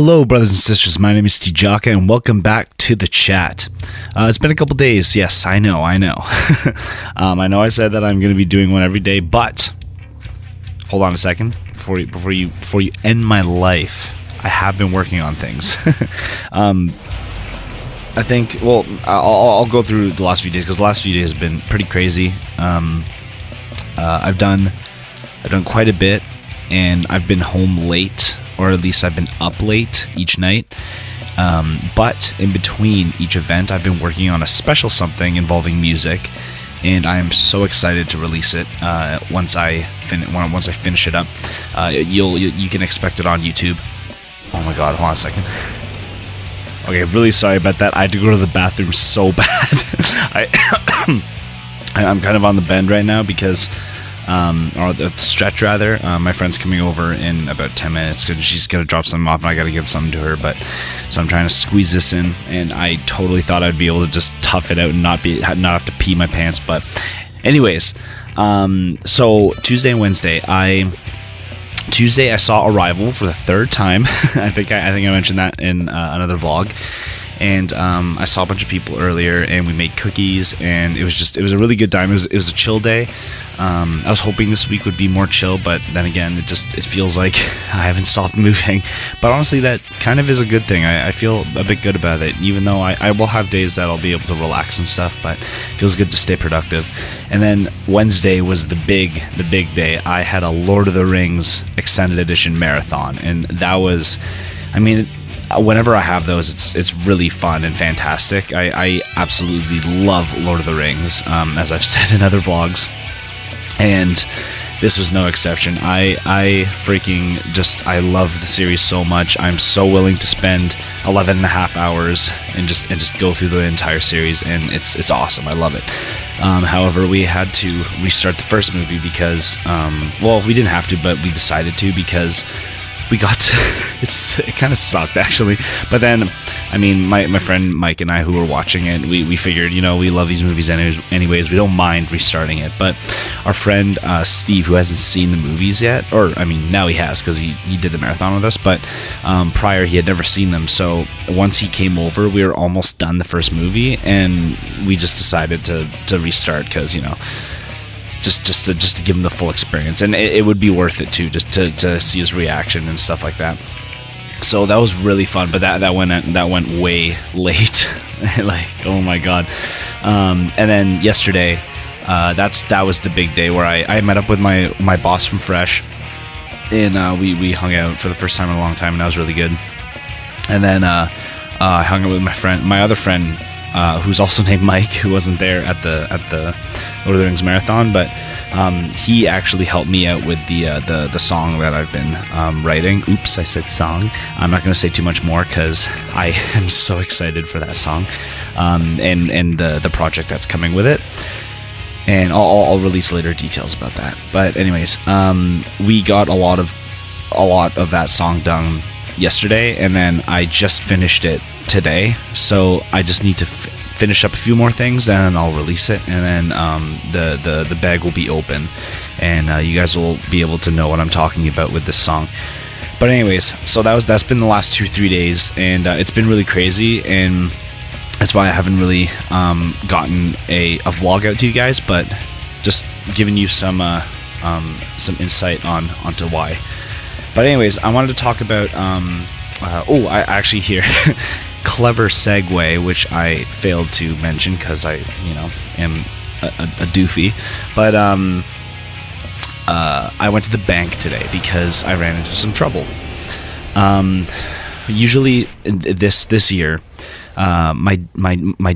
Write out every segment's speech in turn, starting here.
Hello, brothers and sisters. My name is Jocka, and welcome back to the chat. It's been a couple days. Yes, I know. I know I said that I'm going to be doing one every day, but hold on a second. Before you end my life, I have been working on things. I think. Well, I'll go through the last few days because the last few days have been pretty crazy. I've done quite a bit, and I've been home late. Or at least I've been up late each night. But in between each event, I've been working on a special something involving music, and I am so excited to release it. Once I finish it up, you can expect it on YouTube. Oh my God! Hold on a second. Okay, really sorry about that. I had to go to the bathroom so bad. I'm kind of on the bend right now because. Or the stretch rather. My friend's coming over in about 10 minutes because she's gonna drop something off and I gotta give something to her. But so I'm trying to squeeze this in, and I totally thought I'd be able to just tough it out and not have to pee my pants. But anyways, so Tuesday and Wednesday, Tuesday I saw Arrival for the third time. I think I mentioned that in another vlog. And I saw a bunch of people earlier, and we made cookies, and it was a really good time. It was a chill day. I was hoping this week would be more chill, but then again, it feels like I haven't stopped moving. But honestly, that kind of is a good thing. I feel a bit good about it, even though I will have days that I'll be able to relax and stuff, but it feels good to stay productive. And then Wednesday was the big day. I had a Lord of the Rings Extended Edition marathon, and that was, whenever I have those, it's really fun and fantastic. I absolutely love Lord of the Rings, as I've said in other vlogs, and this was no exception. I love the series so much. I'm so willing to spend 11 and a half hours and just go through the entire series, and it's awesome. I love it. However, we had to restart the first movie because, we didn't have to, but we decided to because we got to, it kind of sucked actually, but then my friend Mike and I, who were watching it, we figured, we love these movies anyways, we don't mind restarting it. But our friend Steve, who hasn't seen the movies yet, or now he has because he did the marathon with us, but prior he had never seen them. So once he came over, we were almost done the first movie, and we just decided to restart because just to give him the full experience, and it would be worth it too, just to see his reaction and stuff like that. So that was really fun, but that went way late. Like, oh my God. And then yesterday, that was the big day where I met up with my boss from Fresh, and we hung out for the first time in a long time, and that was really good. And then I hung out with my other friend, who's also named Mike, who wasn't there at the Lord of the Rings marathon, but he actually helped me out with the song that I've been writing. Oops, I said song. I'm not going to say too much more because I am so excited for that song, and the project that's coming with it. And I'll release later details about that. But anyways, we got a lot of that song done yesterday, and then I just finished it today. So I just need to finish up a few more things, and I'll release it, and then the bag will be open, and you guys will be able to know what I'm talking about with this song. But anyways, so that's been the last 2-3 days, and it's been really crazy, and that's why I haven't really gotten a vlog out to you guys, but just giving you some insight onto why. But anyways, I wanted to talk about I actually here clever segue, which I failed to mention because I am a doofy, but I went to the bank today because I ran into some trouble. Usually this year, my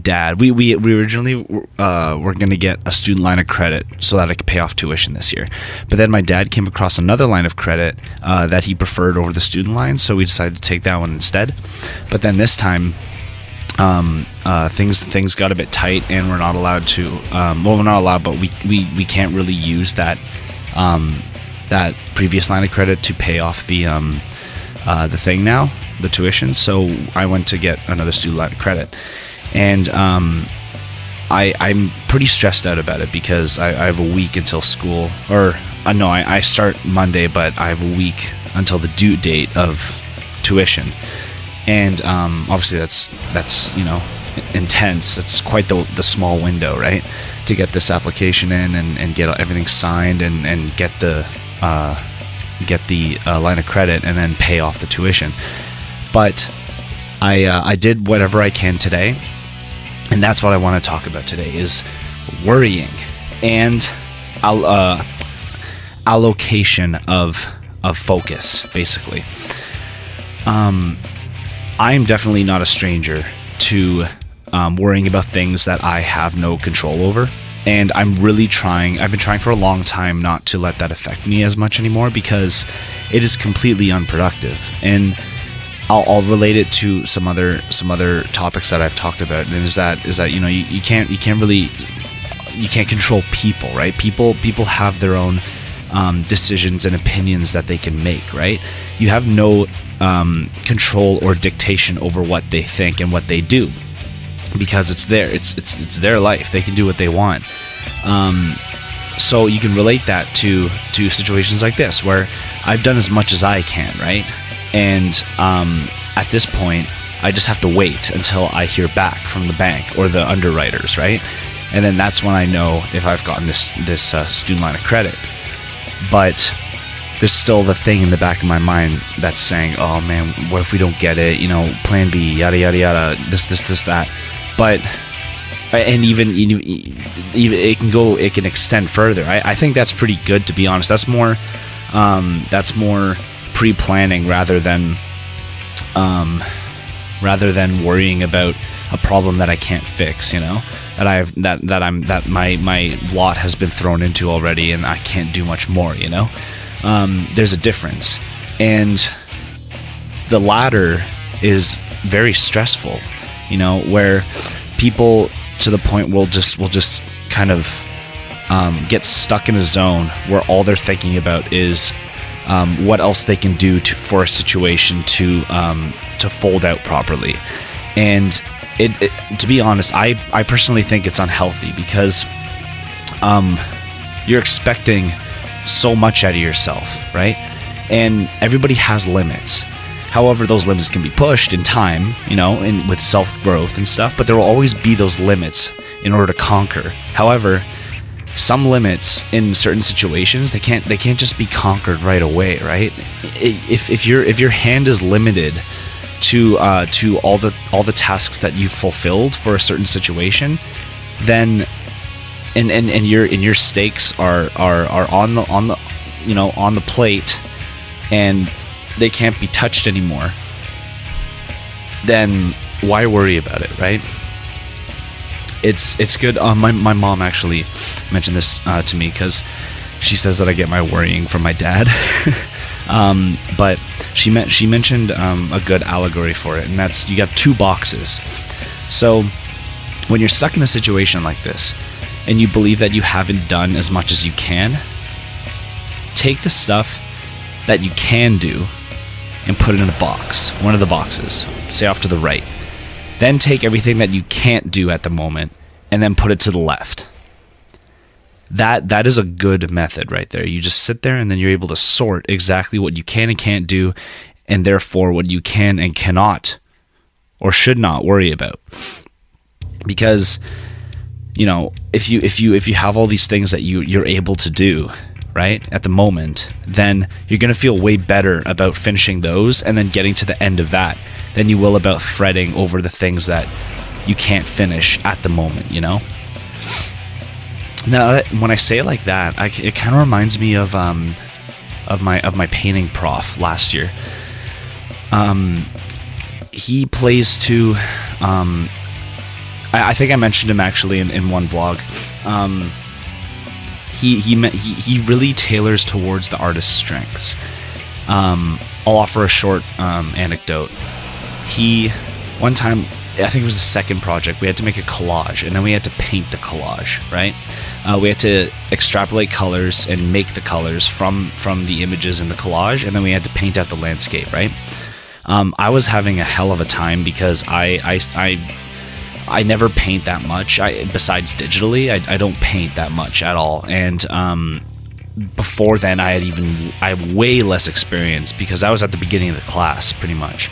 dad, we originally were going to get a student line of credit so that I could pay off tuition this year, but then my dad came across another line of credit that he preferred over the student line, so we decided to take that one instead. But then this time things got a bit tight, and we're not allowed to we're not allowed, but we can't really use that previous line of credit to pay off the thing now, the tuition. So I went to get another student line of credit, and I'm pretty stressed out about it because I have a week until school, or no, I start Monday, but I have a week until the due date of tuition. And obviously that's intense. It's quite the small window, right, to get this application in and get everything signed and get the line of credit and then pay off the tuition. But I did whatever I can today, and that's what I want to talk about today, is worrying and allocation of focus, basically. I am definitely not a stranger to worrying about things that I have no control over. And I've been trying for a long time not to let that affect me as much anymore, because it is completely unproductive. And I'll relate it to some other topics that I've talked about. And is that you can't control people, right? People have their own decisions and opinions that they can make, right? You have no control or dictation over what they think and what they do, because it's their life. They can do what they want. So you can relate that to situations like this, where I've done as much as I can, right? And at this point, I just have to wait until I hear back from the bank or the underwriters, right? And then that's when I know if I've gotten this student line of credit. But there's still the thing in the back of my mind that's saying, oh man, what if we don't get it? Plan B, yada, yada, yada, this, that. But, and even it can extend further. I think that's pretty good, to be honest. That's more pre-planning rather than worrying about a problem that I can't fix, that my lot has been thrown into already and I can't do much more, There's a difference. And the latter is very stressful, where people to the point will just kind of get stuck in a zone where all they're thinking about is what else they can do for a situation to fold out properly. And it to be honest, I personally think it's unhealthy, because you're expecting so much out of yourself, right? And everybody has limits. However, those limits can be pushed in time, and with self-growth and stuff, but there will always be those limits in order to conquer. However, some limits in certain situations, they can't just be conquered right away, right? If your hand is limited to all the tasks that you've fulfilled for a certain situation, then and your stakes are on the plate, and they can't be touched anymore, then why worry about it, right? It's good. My mom actually mentioned this to me, because she says that I get my worrying from my dad. But she mentioned a good allegory for it, and that's, you have two boxes. So when you're stuck in a situation like this and you believe that you haven't done as much as you can, take the stuff that you can do and put it in a box, one of the boxes, say off to the right. Then take everything that you can't do at the moment and then put it to the left. That is a good method right there. You just sit there and then you're able to sort exactly what you can and can't do, and therefore what you can and cannot or should not worry about. Because if you have all these things that you're able to do right at the moment, then you're going to feel way better about finishing those and then getting to the end of that than you will about fretting over the things that you can't finish at the moment. Now, when I say it like that, it kind of reminds me of my painting prof last year. He plays to, I think I mentioned him actually in one vlog. He really tailors towards the artist's strengths. I'll offer a short anecdote. One time, I think it was the second project, we had to make a collage, and then we had to paint the collage, right? We had to extrapolate colors and make the colors from the images in the collage, and then we had to paint out the landscape, right? I was having a hell of a time because I never paint that much. Besides digitally, I don't paint that much at all. And before then, I had way less experience because I was at the beginning of the class, pretty much.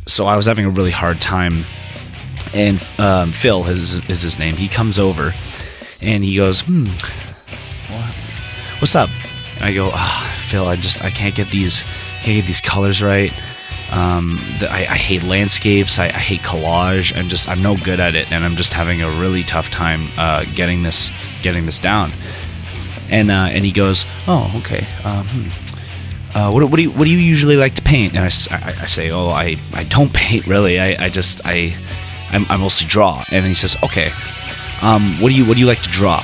So I was having a really hard time. And Phil is his name. He comes over and he goes, what's up? And I go, Phil, I can't get these colors right. I hate landscapes. I hate collage. I'm no good at it, and I'm just having a really tough time getting this down. And he goes, oh, okay. What do you usually like to paint? And I say, oh, I don't paint really. I mostly draw. And then he says, okay, what do you like to draw?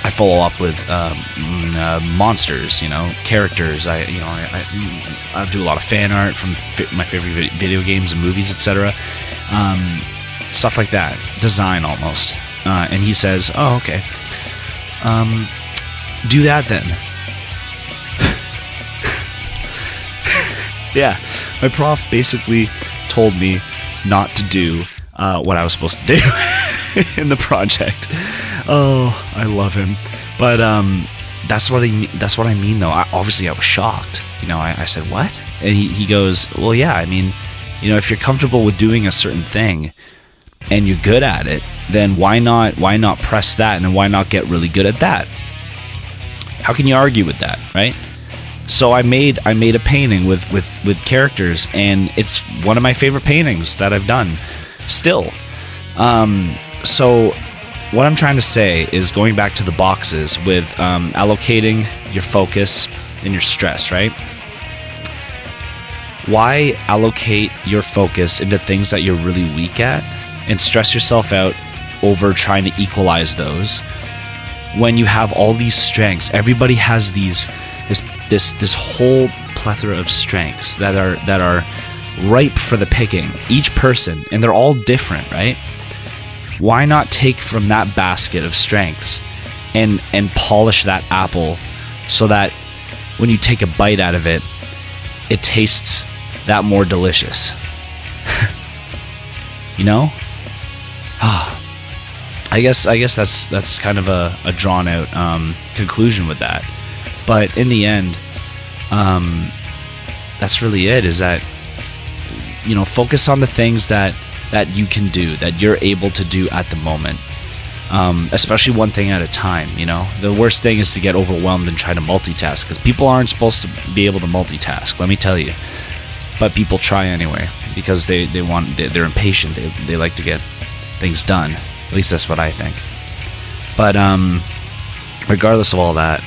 I follow up with monsters, characters. I do a lot of fan art from my favorite video games and movies, etc. Stuff like that, design almost. And he says, oh, okay, do that then. Yeah, my prof basically told me not to do what I was supposed to do in the project. Oh, I love him. But that's what I mean, though. Obviously, I was shocked. I said, what? And he goes, well, yeah, I mean, if you're comfortable with doing a certain thing and you're good at it, then why not press that, and then why not get really good at that? How can you argue with that, right? So I made a painting with characters, and it's one of my favorite paintings that I've done still. So what I'm trying to say is going back to the boxes with allocating your focus and your stress, right? Why allocate your focus into things that you're really weak at and stress yourself out over trying to equalize those when you have all these strengths? Everybody has this whole plethora of strengths that are ripe for the picking, each person, and they're all different, right? Why not take from that basket of strengths and polish that apple so that when you take a bite out of it, it tastes that more delicious? I guess that's kind of a drawn out conclusion with that. But in the end, that's really it, is that, focus on the things that you can do, that you're able to do at the moment, especially one thing at a time. The worst thing is to get overwhelmed and try to multitask, because people aren't supposed to be able to multitask, let me tell you. But people try anyway, because they're impatient. They like to get things done. At least that's what I think. But regardless of all that,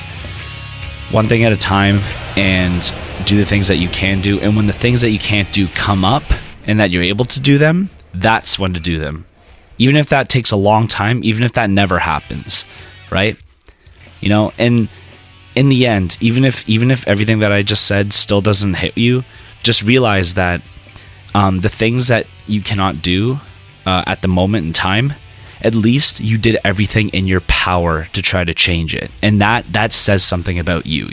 one thing at a time, and do the things that you can do. And when the things that you can't do come up and that you're able to do them, that's when to do them. Even if that takes a long time, even if that never happens, right? And in the end, even if everything that I just said still doesn't hit you, just realize that the things that you cannot do at the moment in time, at least you did everything in your power to try to change it. And that says something about you,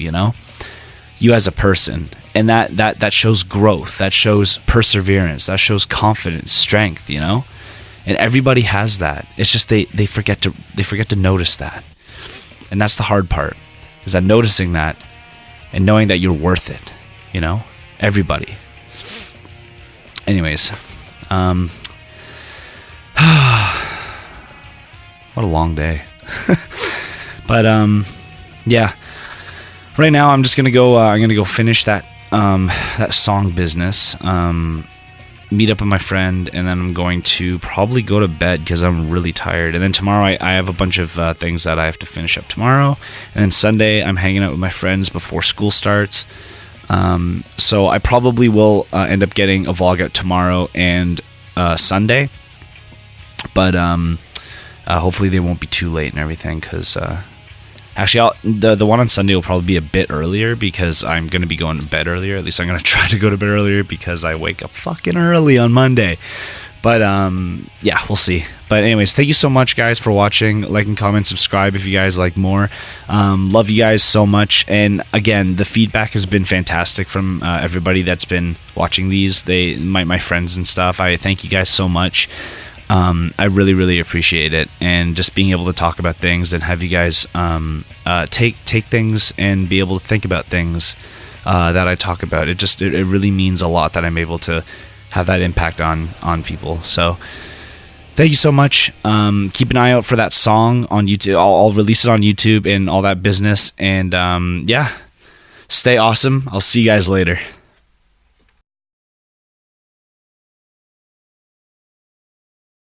you as a person. And that shows growth, that shows perseverance, that shows confidence, strength, And everybody has that. It's just they forget to notice that. And that's the hard part, is that noticing that and knowing that you're worth it, Everybody. Anyways, what a long day. But yeah. Right now I'm just gonna go. I'm gonna go finish that song business. Meet up with my friend, and then I'm going to probably go to bed because I'm really tired. And then tomorrow I have a bunch of things that I have to finish up tomorrow. And then Sunday I'm hanging out with my friends before school starts. So I probably will end up getting a vlog out tomorrow and Sunday. But hopefully they won't be too late and everything, because actually the one on Sunday will probably be a bit earlier, because I'm going to be going to bed earlier. At least I'm going to try to go to bed earlier, because I wake up fucking early on Monday. But yeah, we'll see. But anyways, thank you so much, guys, for watching. Like and comment, subscribe if you guys like more. Love you guys so much. And again, the feedback has been fantastic from everybody that's been watching these. My friends and stuff. I thank you guys so much. I really, really appreciate it, and just being able to talk about things and have you guys take things and be able to think about things that I talk about. It really means a lot that I'm able to have that impact on people. So thank you so much. Keep an eye out for that song on YouTube. I'll release it on YouTube and all that business. And yeah, stay awesome. I'll see you guys later.